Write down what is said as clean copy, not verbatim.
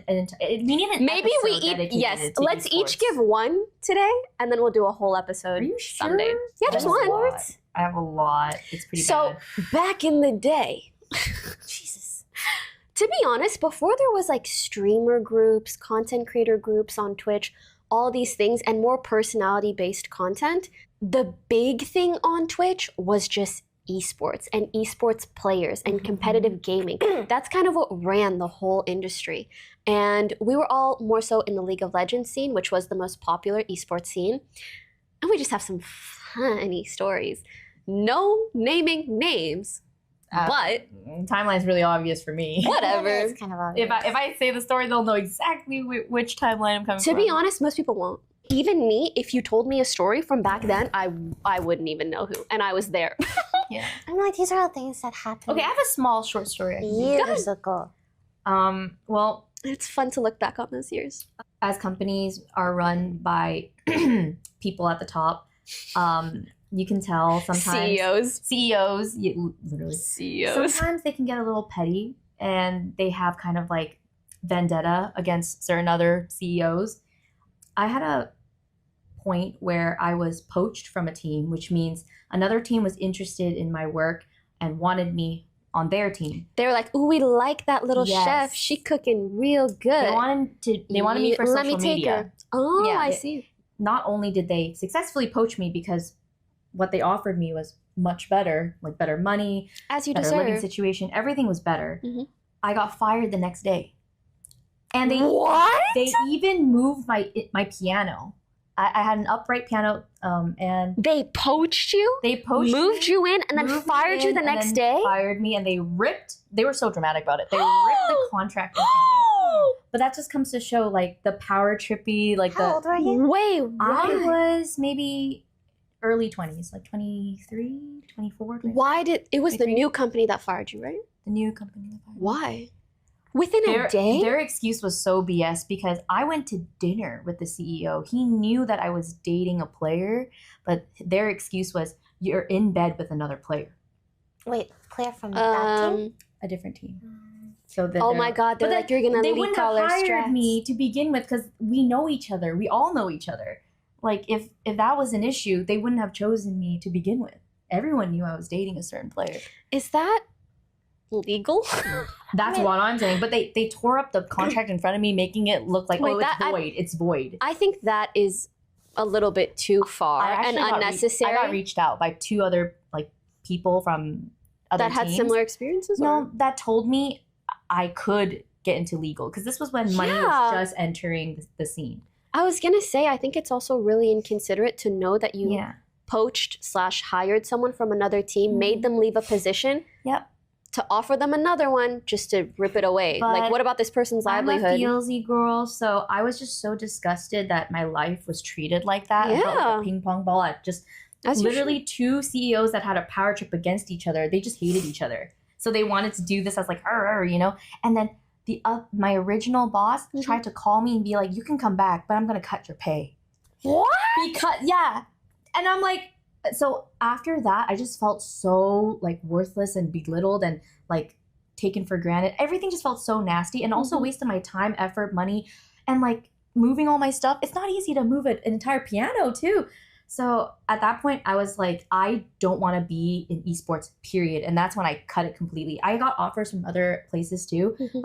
we need an Maybe we eat. Let's each give one today, and then we'll do a whole episode. Are you sure? Someday. Yeah, just one. I have a lot. It's pretty bad. So back in the day, Jesus. To be honest, before there was like streamer groups, content creator groups on Twitch, all these things, and more personality-based content, the big thing on Twitch was just esports and esports players and competitive gaming. That's kind of what ran the whole industry. And we were all more so in the League of Legends scene, which was the most popular esports scene. And we just have some funny stories. No naming names, but timeline's really obvious for me. Whatever. It's kind of obvious. If I say the story, they'll know exactly which timeline I'm coming from. To be honest, most people won't. Even me, if you told me a story from back then, I wouldn't even know who, and I was there. Yeah. I'm like, these are all things that happened. Okay, I have a small short story. Years ago. Well, It's fun to look back on those years. as companies are run by people at the top, you can tell sometimes CEOs, literally CEOs. sometimes they can get a little petty and they have kind of like vendetta against certain other CEOs. I had a point where I was poached from a team, which means another team was interested in my work and wanted me on their team. They were like, "Ooh, we like that little Yes. chef. She cooking real good." They wanted me for Let social me take media. her. Oh, Yeah, I they- see. Not only did they successfully poach me because what they offered me was much better, like better money, As you better living deserve. situation, everything was better. Mhm. I got fired the next day. And What? they even moved my piano. I had an upright piano, and They poached you, they poached moved me, you in, and then moved me fired you in, the and next then day? Fired me, and they were so dramatic about it. They ripped the contract in front of me. But that just comes to show like the power trippy, like How old were you? Wait, I why? was maybe early 20s, like 23, 24. 25. Why did it was the 23. new company that fired you, right? The new company that fired me. Why? Within a day? Their excuse was so BS because I went to dinner with the CEO. He knew that I was dating a player, but their excuse was you're in bed with another player, Wait, Claire from that team? a different team. So that Oh my God! They're but like, you're gonna they leak wouldn't all have our hired strats. me to begin with because we know each other. We all know each other. Like if that was an issue, they wouldn't have chosen me to begin with. Everyone knew I was dating a certain player. Is that legal? That's what I'm saying. But they tore up the contract in front of me, making it look like, Wait, oh, that- it's void. It's void. I think that is a little bit too far and actually got unnecessary. I got reached out by two other like people from other that had teams. similar experiences. No, or? that told me I could get into legal because this was when money Yeah. was just entering the scene. I was gonna say, I think it's also really inconsiderate to know that you Yeah. poached/hired someone from another team, made them leave a position. Yep. To offer them another one just to rip it away. But like, what about this person's I'm a livelihood? feelsy girl, so I was just so disgusted that my life was treated like that. I felt Yeah. like a ping pong ball at just As you literally two CEOs that had a power trip against each other. They just hated each other. So they wanted to do this as like, you know? And then my original boss Mhm. tried to call me and be like, you can come back, but I'm going to cut your pay. What? Because, yeah. And I'm like, so after that, I just felt so like worthless and belittled and like taken for granted. Everything just felt so nasty and also Mhm. wasted my time, effort, money, and like moving all my stuff. It's not easy to move an entire piano too. So at that point, I was like, I don't want to be in esports, period. And that's when I cut it completely. I got offers from other places too, Mhm. but